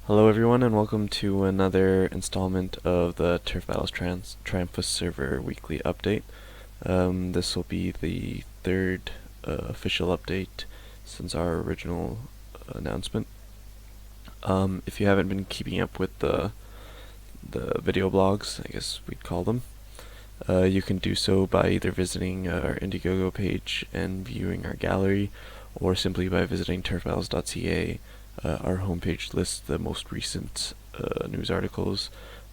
Hello everyone and welcome to another installment of the Turf Battles Triumphus server weekly update. This will be the third official update since our original announcement. If you haven't been keeping up with the video blogs, I guess we'd call them, you can do so by either visiting our Indiegogo page and viewing our gallery, or simply by visiting turfbattles.ca. Our homepage lists the most recent news articles.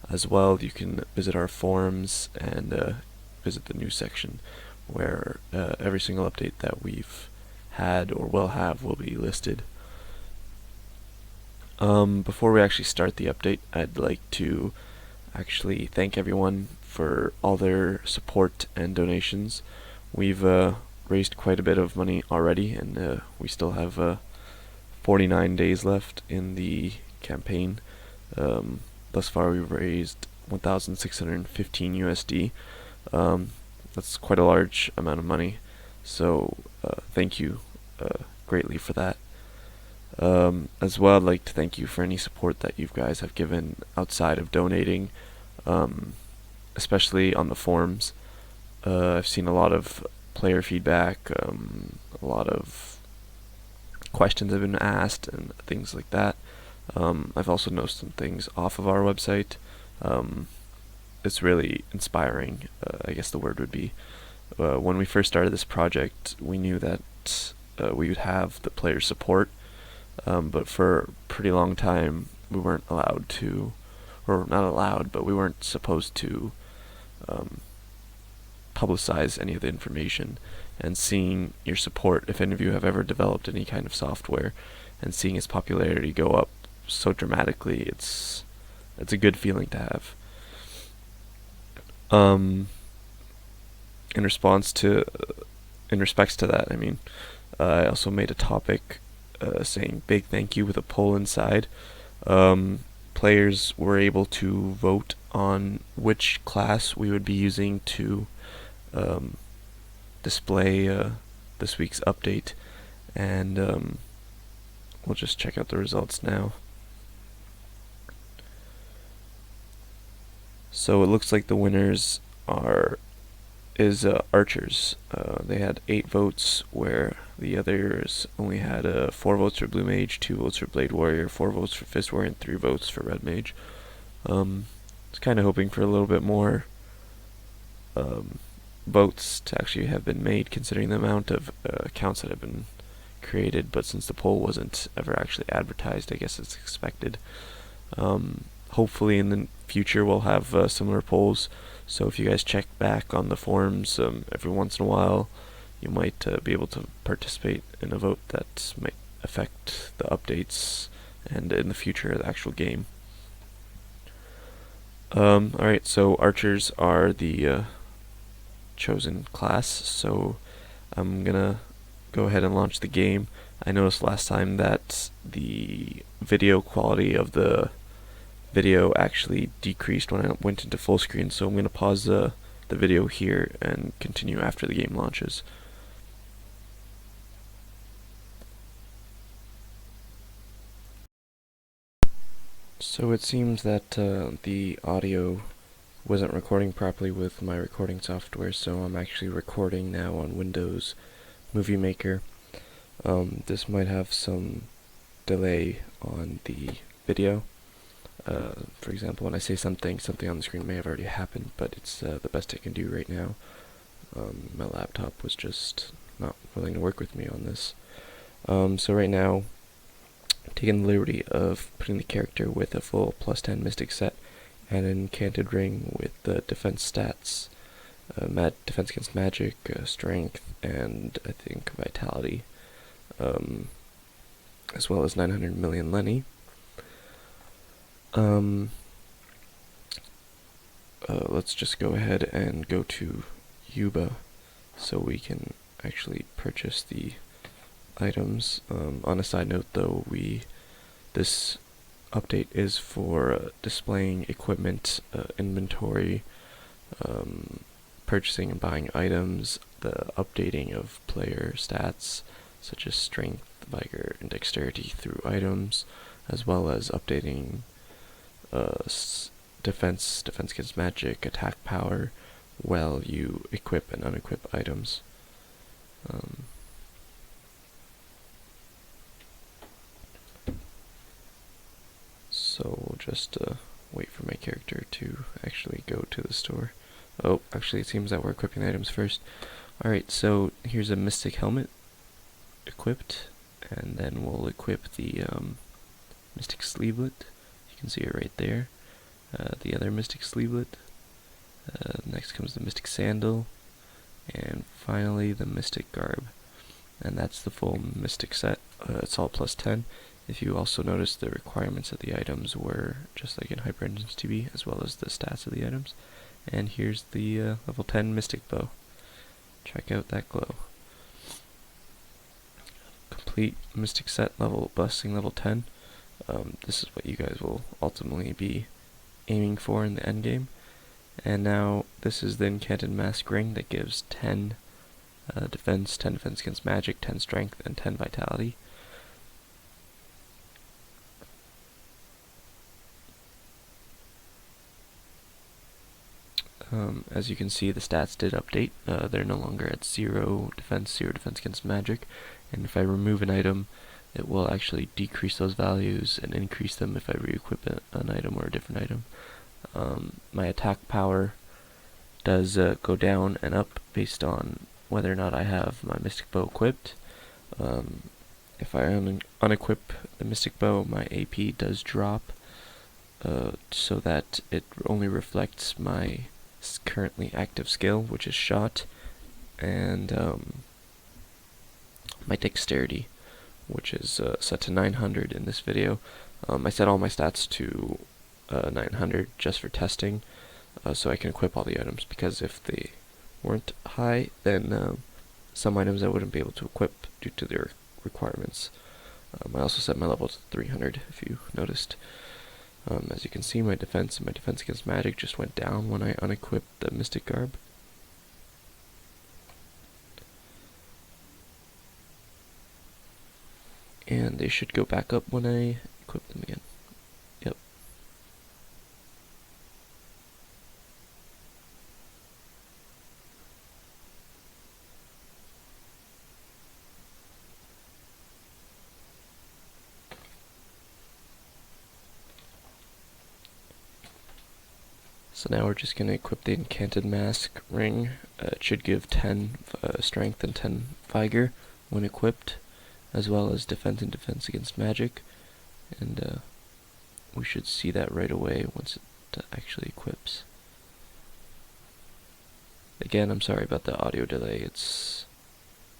As well, you can visit our forums and visit the news section, where every single update that we've had or will have will be listed. Before we actually start the update, I'd like to actually thank everyone for all their support and donations. We've raised quite a bit of money already, and we still have 49 days left in the campaign. Thus far we've raised 1,615 USD. That's quite a large amount of money, so thank you greatly for that. As well, I'd like to thank you for any support that you guys have given outside of donating, especially on the forums. I've seen a lot of player feedback, a lot of questions have been asked and things like that. I've also noticed some things off of our website. It's really inspiring, I guess the word would be. When we first started this project, we knew that we would have the player support, but for a pretty long time we weren't allowed to, or not allowed, but we weren't supposed to publicize any of the information. And seeing your support, if any of you have ever developed any kind of software, and seeing its popularity go up so dramatically, it's a good feeling to have. In respects to that, I mean, I also made a topic saying big thank you with a poll inside. Players were able to vote on which class we would be using to display this week's update, and we'll just check out the results now. So it looks like the winners is archers. They had 8 votes, where the others only had 4 votes for blue mage, 2 votes for blade warrior, 4 votes for fist warrior, and 3 votes for red mage. I was kind of hoping for a little bit more votes to actually have been made, considering the amount of accounts that have been created, but since the poll wasn't ever actually advertised, I guess it's expected. Hopefully in the future we'll have similar polls, so if you guys check back on the forums every once in a while, you might be able to participate in a vote that might affect the updates and in the future the actual game. Alright, so archers are the chosen class, so I'm gonna go ahead and launch the game. I noticed last time that the video quality of the video actually decreased when I went into full screen, so I'm gonna pause the video here and continue after the game launches. So it seems that the audio wasn't recording properly with my recording software, so I'm actually recording now on Windows Movie Maker. This might have some delay on the video. For example, when I say something on the screen may have already happened, but it's the best I can do right now. My laptop was just not willing to work with me on this. So right now, I'm taking the liberty of putting the character with a full +10 Mystic set and an Enchanted Ring with the defense stats, defense against magic, strength, and I think vitality, as well as 900 million Lenny. Let's just go ahead and go to Yuba so we can actually purchase the items. On a side note though, this update is for displaying equipment, inventory, purchasing and buying items, the updating of player stats such as strength, vigor, and dexterity through items, as well as updating defense against magic, attack power, while you equip and unequip items. So we'll just wait for my character to actually go to the store. Oh, actually it seems that we're equipping the items first. Alright, so here's a Mystic Helmet equipped, and then we'll equip the Mystic Sleevelet. You can see it right there. The other Mystic Sleevelet. Next comes the Mystic Sandal, and finally the Mystic Garb. And that's the full Mystic set. It's all plus 10. If you also notice, the requirements of the items were just like in Hyper Engines TB, as well as the stats of the items. And here's the level 10 Mystic Bow. Check out that glow. Complete Mystic set level, busting level 10. This is what you guys will ultimately be aiming for in the end game. And now this is the Enchanted Mask Ring that gives 10 defense, 10 defense against magic, 10 strength, and 10 vitality. As you can see, the stats did update. They're no longer at 0 defense against magic, and if I remove an item, it will actually decrease those values and increase them if I re-equip an item or a different item. My attack power does go down and up based on whether or not I have my Mystic Bow equipped. If I unequip the Mystic Bow, my AP does drop, so that it only reflects my currently active skill, which is shot, and my dexterity, which is set to 900 in this video. I set all my stats to 900 just for testing, so I can equip all the items, because if they weren't high, then some items I wouldn't be able to equip due to their requirements. I also set my level to 300, if you noticed. As you can see, my defense against magic just went down when I unequipped the Mystic Garb. And they should go back up when I equip them again. Yep. So now we're just going to equip the Enchanted Mask Ring. It should give 10 strength and 10 vigor when equipped, as well as defense against magic. And we should see that right away once it actually equips. Again, I'm sorry about the audio delay. It's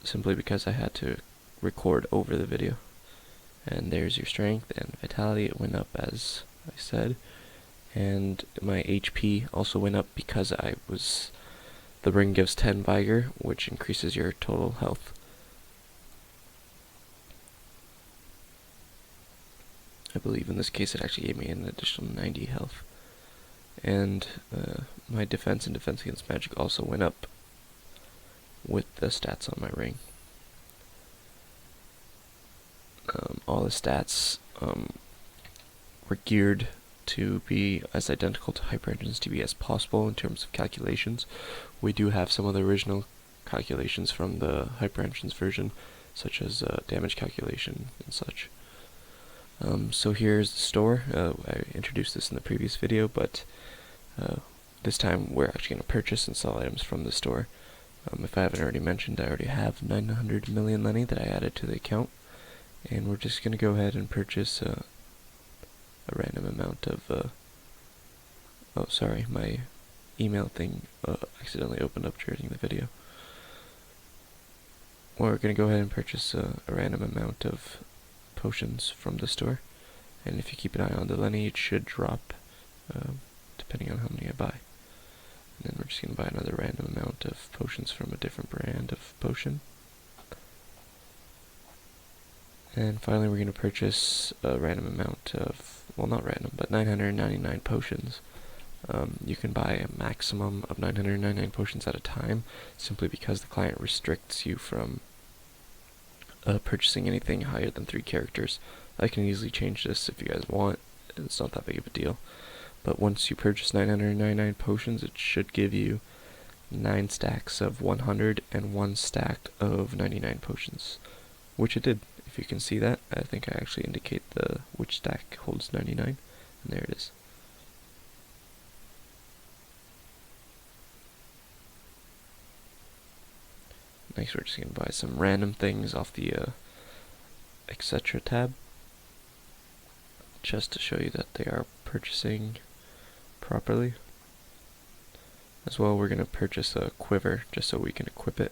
simply because I had to record over the video. And there's your strength and vitality. It went up as I said. And my HP also went up because the ring gives 10 vigor, which increases your total health. I believe in this case it actually gave me an additional 90 health. And my defense against magic also went up with the stats on my ring. All the stats were geared to be as identical to Hyper Engines TB as possible in terms of calculations. We do have some of the original calculations from the Hyper Engines version, such as damage calculation and such. So here's the store. I introduced this in the previous video, but this time we're actually going to purchase and sell items from the store. If I haven't already mentioned, I already have 900 million Lenny that I added to the account, and we're just going to go ahead and purchase a random amount of oh sorry, my email thing accidentally opened up during the video. We're going to go ahead and purchase a random amount of potions from the store, and if you keep an eye on the Lenny, it should drop depending on how many I buy. And then we're just going to buy another random amount of potions from a different brand of potion. And finally we're going to purchase a random amount of, well not random, but 999 potions. You can buy a maximum of 999 potions at a time, simply because the client restricts you from purchasing anything higher than 3 characters I can easily change this if you guys want. It's not that big of a deal. But once you purchase 999 potions, it should give you 9 stacks of 100 and 1 stack of 99 potions, which it did. If you can see that, I think I actually indicate which stack holds 99, and there it is. Next, we're just going to buy some random things off the etc. tab, just to show you that they are purchasing properly. As well, we're going to purchase a quiver just so we can equip it.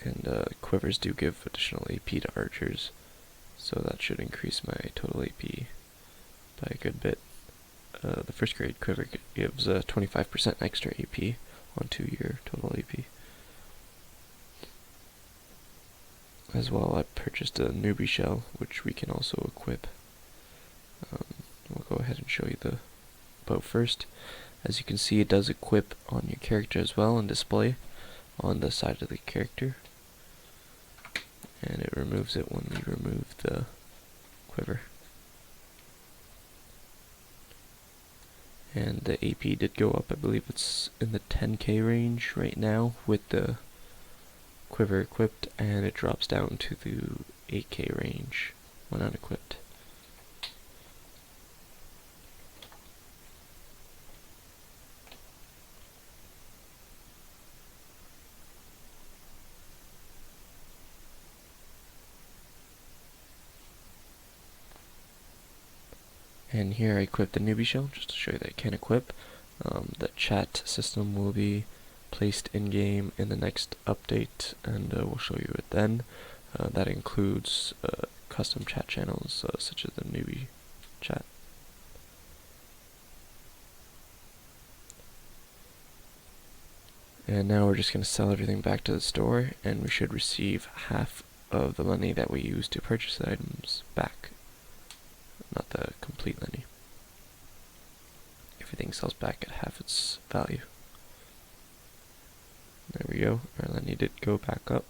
And quivers do give additional AP to archers, so that should increase my total AP by a good bit. The first grade quiver gives 25% extra AP onto your total AP. As well, I purchased a newbie shell, which we can also equip. We'll go ahead and show you the bow first. As you can see, it does equip on your character as well and display on the side of the character. And it removes it when we remove the quiver. And the AP did go up. I believe it's in the 10k range right now with the quiver equipped, and it drops down to the 8k range when unequipped. And here I equipped the newbie shell just to show you that it can equip. The chat system will be placed in-game in the next update, and we'll show you it then. That includes custom chat channels such as the newbie chat. And now we're just going to sell everything back to the store, and we should receive half of the money that we used to purchase the items back. Not the complete money. Everything sells back at half its value. There we go. Our money did go back up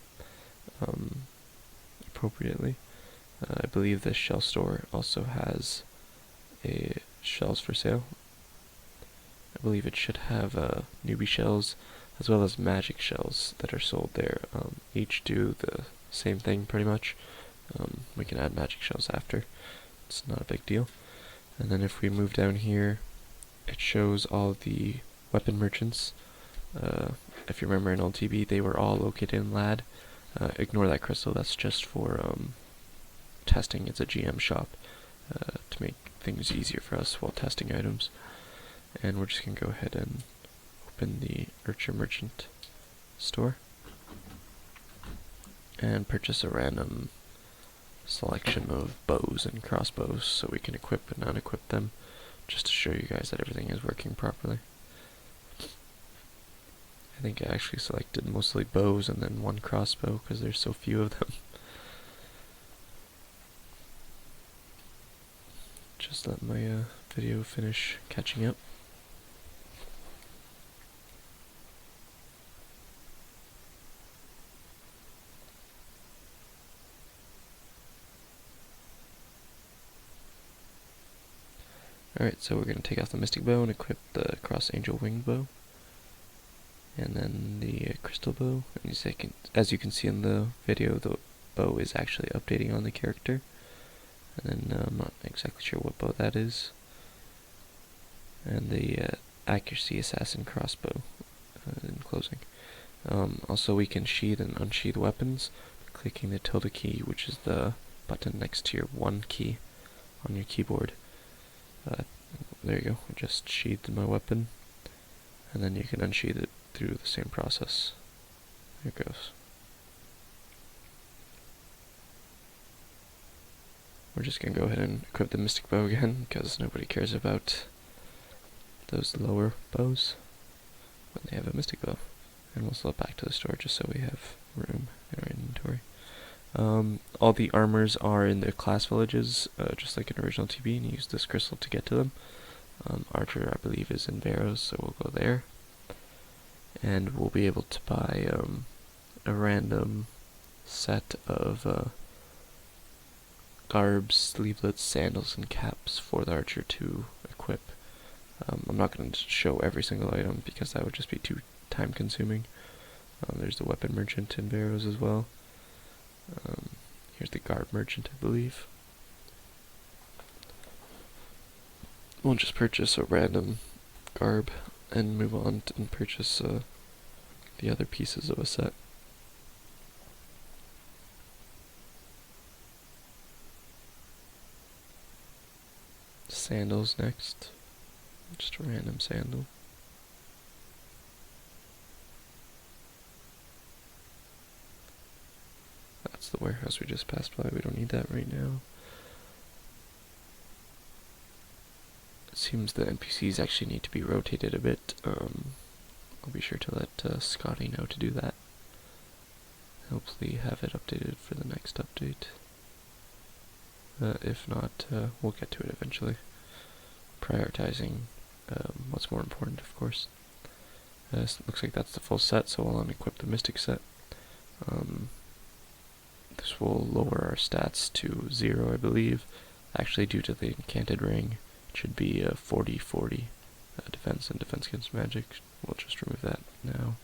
appropriately. I believe this shell store also has shells for sale. I believe it should have newbie shells as well as magic shells that are sold there. Each do the same thing pretty much. We can add magic shells after. It's not a big deal. And then if we move down here, it shows all the weapon merchants. If you remember in LTB, they were all located in LAD. Ignore that crystal, that's just for testing. It's a GM shop to make things easier for us while testing items. And we're just going to go ahead and open the Archer Merchant store and purchase a random selection of bows and crossbows so we can equip and unequip them, just to show you guys that everything is working properly. I think I actually selected mostly bows and then one crossbow because there's so few of them. Just let my video finish catching up. Alright, so we're going to take off the Mystic Bow and equip the Cross Angel Winged Bow. And then the Crystal Bow. And as you can see in the video, the bow is actually updating on the character. And then I'm not exactly sure what bow that is. And the Accuracy Assassin Crossbow in closing. Also, we can sheath and unsheath weapons by clicking the tilde key, which is the button next to your 1 key on your keyboard. There you go, I just sheathed my weapon, and then you can unsheath it through the same process. There it goes. We're just going to go ahead and equip the Mystic Bow again, because nobody cares about those lower bows when they have a Mystic Bow. And we'll sell it back to the store just so we have room in our inventory. All the armors are in the class villages, just like in original TB, and you use this crystal to get to them. Archer, I believe, is in Barrows, so we'll go there. And we'll be able to buy a random set of garbs, sleevelets, sandals, and caps for the archer to equip. I'm not going to show every single item because that would just be too time consuming. There's the weapon merchant and barrows as well. Here's the garb merchant, I believe. We'll just purchase a random garb and move on and purchase the other pieces of a set. Sandals next. Just a random sandal. That's the warehouse we just passed by. We don't need that right now. It seems the NPCs actually need to be rotated a bit. I'll be sure to let Scotty know to do that. Hopefully have it updated for the next update. If not, we'll get to it eventually. Prioritizing what's more important, of course. Looks like that's the full set, so we'll unequip the Mystic set. This will lower our stats to 0, I believe. Actually, due to the Enchanted Ring, it should be 40-40 defense and defense against magic. We'll just remove that now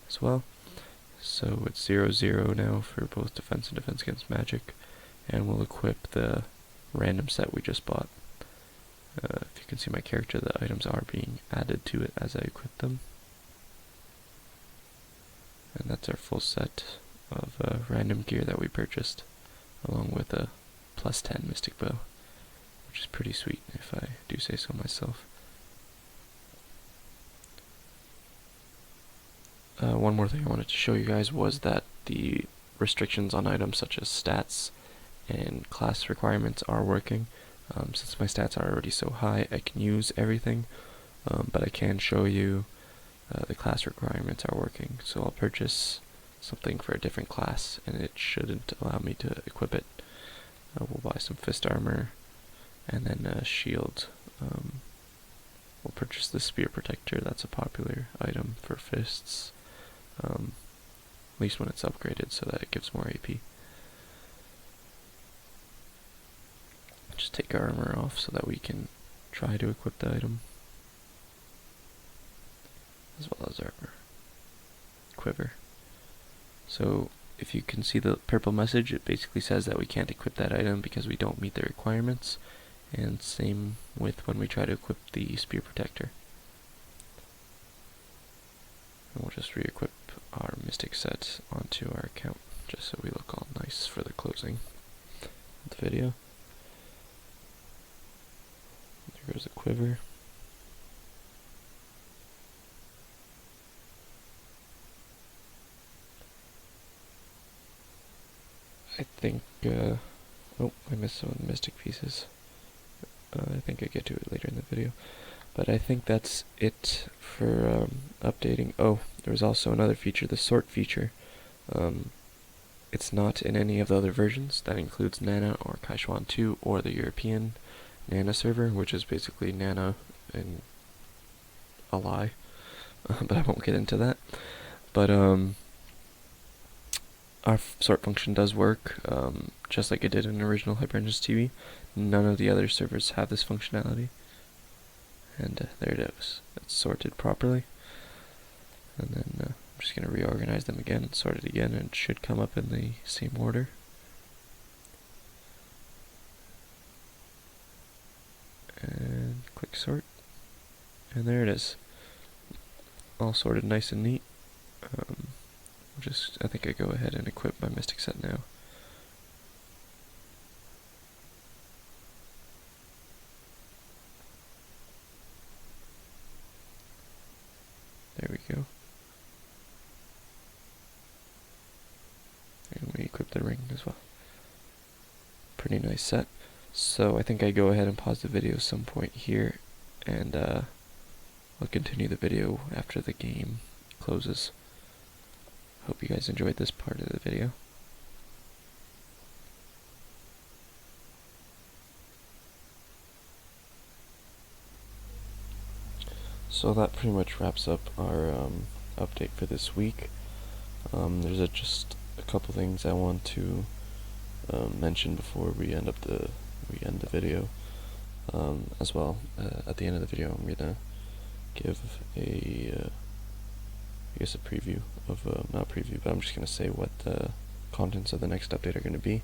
as well. So it's 0-0 now for both defense and defense against magic. And we'll equip the random set we just bought. If you can see my character, the items are being added to it as I equip them. And that's our full set of random gear that we purchased, along with a +10 Mystic Bow, which is pretty sweet if I do say so myself. One more thing I wanted to show you guys was that the restrictions on items such as stats and class requirements are working. Since my stats are already so high, I can use everything, but I can show you the class requirements are working. So I'll purchase something for a different class, and it shouldn't allow me to equip it. We'll buy some fist armor, and then a shield. We'll purchase the spear protector. That's a popular item for fists, at least when it's upgraded, so that it gives more AP. Just take our armor off so that we can try to equip the item, as well as our quiver. So if you can see the purple message, it basically says that we can't equip that item because we don't meet the requirements, and same with when we try to equip the spear protector. And we'll just re-equip our mystic set onto our account just so we look all nice for the closing of the video. There goes the quiver. I think, oh, I missed some of the mystic pieces. I think I get to it later in the video. But I think that's it for updating. Oh, there was also another feature, the sort feature. It's not in any of the other versions. That includes Nana or Kaishuan 2 or the European Nana server, which is basically Nana in a lie. But I won't get into that. But our sort function does work, just like it did in original HyperEngine's TV. None of the other servers have this functionality. And there it is. It's sorted properly. And then I'm just going to reorganize them again and sort it again, and it should come up in the same order. And click sort. And there it is. All sorted nice and neat. I think I go ahead and equip my mystic set now. There we go. And we equip the ring as well. Pretty nice set. So I think I go ahead and pause the video some point here, and I'll continue the video after the game closes. Hope you guys enjoyed this part of the video. So that pretty much wraps up our update for this week. There's just a couple things I want to mention before we end the video. As well, at the end of the video, I'm gonna give a preview of not preview, but I'm just gonna say what the contents of the next update are gonna be,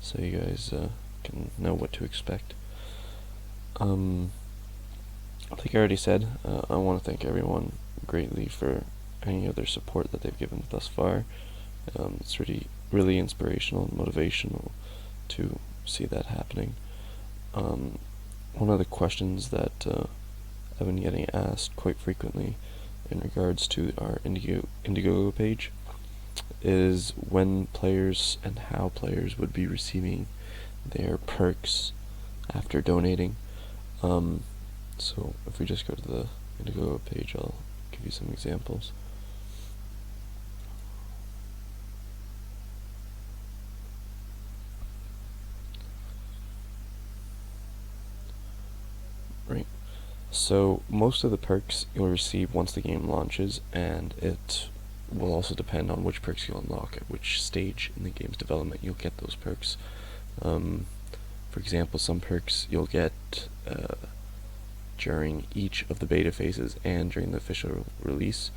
so you guys can know what to expect. Like I already said, I want to thank everyone greatly for any of their support that they've given thus far. It's really inspirational and motivational to see that happening. One of the questions that I've been getting asked quite frequently in regards to our Indiegogo page is when players and how players would be receiving their perks after donating. So if we just go to the Indiegogo page, I'll give you some examples. Right. So most of the perks you'll receive once the game launches, and it will also depend on which perks you'll unlock at which stage in the game's development you'll get those perks. For example, some perks you'll get during each of the beta phases and during the official release.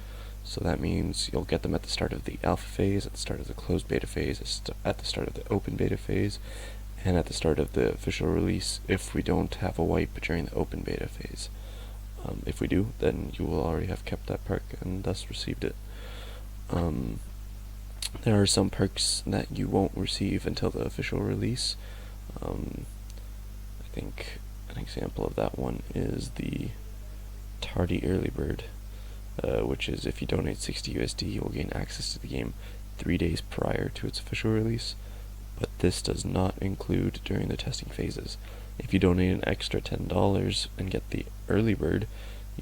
So that means you'll get them at the start of the alpha phase, at the start of the closed beta phase, at the start of the open beta phase, and at the start of the official release if we don't have a wipe during the open beta phase. If we do, then you will already have kept that perk and thus received it. There are some perks that you won't receive until the official release. I think an example of that one is the tardy early bird, which is if you donate 60 USD, you will gain access to the game 3 days prior to its official release, but this does not include during the testing phases. If you donate an extra $10 and get the early bird,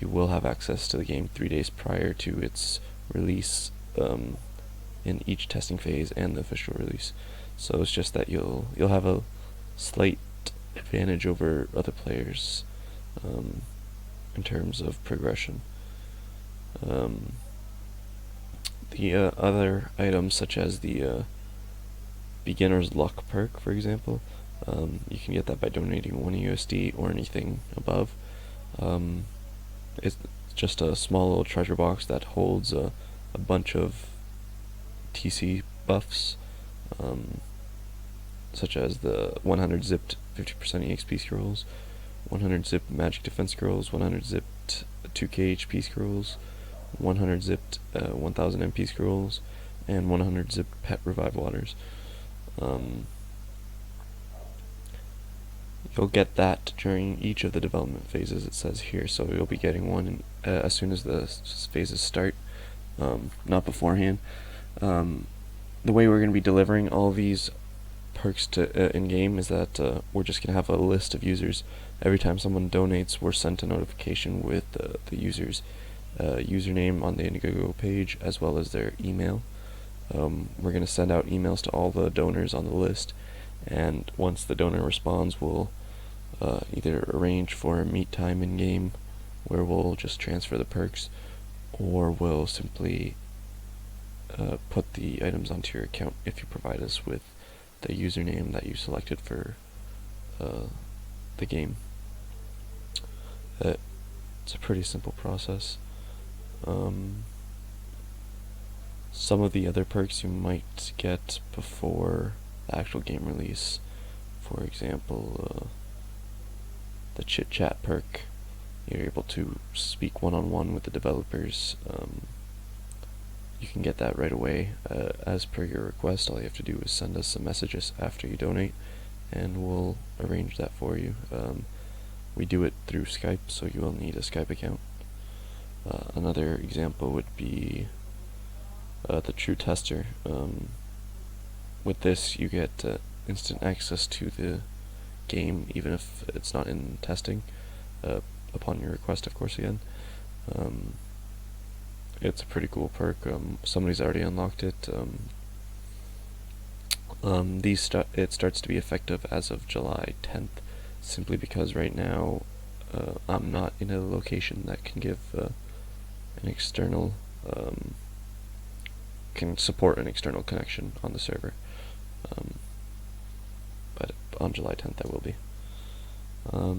you will have access to the game 3 days prior to its release in each testing phase and the official release. So it's just that you'll have a slight advantage over other players in terms of progression. The other items, such as the beginner's luck perk, for example, you can get that by donating 1 USD or anything above. It's just a small little treasure box that holds a bunch of TC buffs, such as the 100 zipped 50% EXP scrolls, 100 zipped magic defense scrolls, 100 zipped 2k HP scrolls, 100 zipped 1000 MP scrolls, and 100 zipped pet revive waters. You'll get that during each of the development phases, it says here, so you'll be getting one as soon as the phases start, not beforehand. The way we're going to be delivering all these perks to in-game is that we're just going to have a list of users. Every time someone donates, we're sent a notification with the user's username on the Indiegogo page, as well as their email. We're going to send out emails to all the donors on the list, and once the donor responds, we'll either arrange for a meet time in-game where we'll just transfer the perks, or we'll simply put the items onto your account if you provide us with the username that you selected for the game. It's a pretty simple process. Some of the other perks you might get before the actual game release, for example, the chit chat perk, you're able to speak one-on-one with the developers. You can get that right away as per your request. All you have to do is send us some messages after you donate, and we'll arrange that for you. We do it through Skype, so you will need a Skype account. Another example would be the True Tester. With this, you get instant access to the game, even if it's not in testing, upon your request, of course, again. It's a pretty cool perk. Somebody's already unlocked it. It starts to be effective as of July 10th, simply because right now I'm not in a location that can give an external can support an external connection on the server. But on July 10th, that will be. I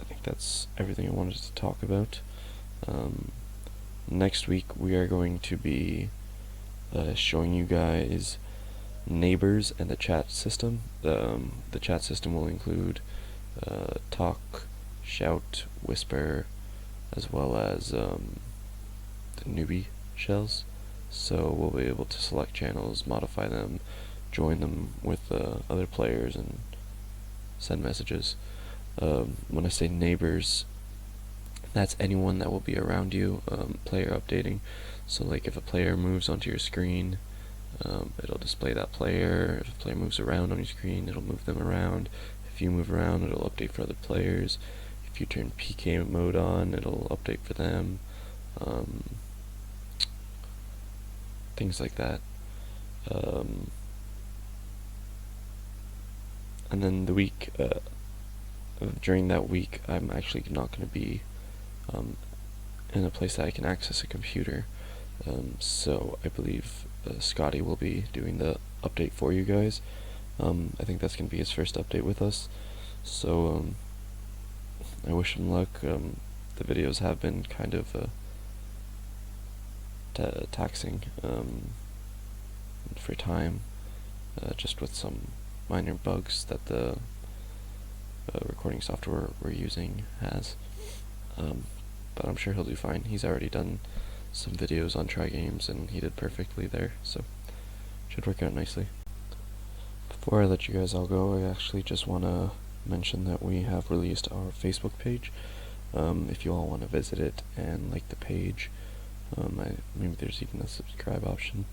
think that's everything I wanted to talk about. Next week we are going to be showing you guys neighbors and the chat system. The chat system will include talk, shout, whisper, as well as the newbie shells. So we'll be able to select channels, modify them, join them with other players, and send messages. When I say neighbors, that's anyone that will be around you, player updating. So like if a player moves onto your screen, it'll display that player. If a player moves around on your screen, it'll move them around. If you move around, it'll update for other players. If you turn PK mode on, it'll update for them. Things like that. And then the week, during that week, I'm actually not going to be in a place that I can access a computer. So I believe Scotty will be doing the update for you guys. I think that's going to be his first update with us. So I wish him luck. The videos have been kind of taxing for time, just with some minor bugs that the recording software we're using has. But I'm sure he'll do fine. He's already done some videos on Try Games and he did perfectly there, so should work out nicely. Before I let you guys all go, I actually just want to mention that we have released our Facebook page. If you all want to visit it and like the page, maybe there's even a subscribe option.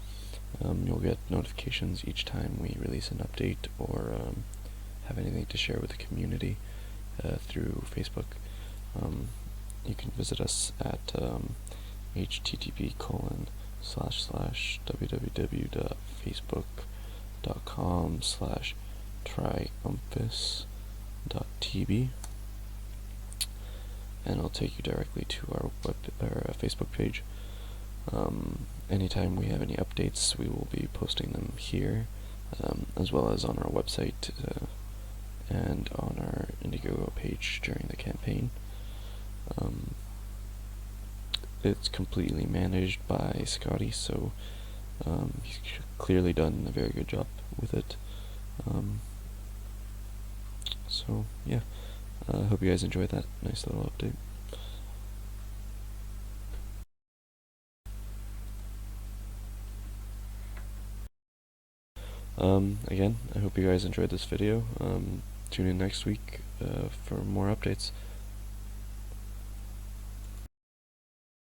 You'll get notifications each time we release an update or have anything to share with the community through Facebook. You can visit us at http://www.facebook.com/triumphus.tv, and it'll take you directly to our Facebook page. Anytime we have any updates, we will be posting them here, as well as on our website and on our Indiegogo page during the campaign. It's completely managed by Scotty, so he's clearly done a very good job with it. So yeah, I hope you guys enjoyed that nice little update. Again, I hope you guys enjoyed this video. Tune in next week for more updates.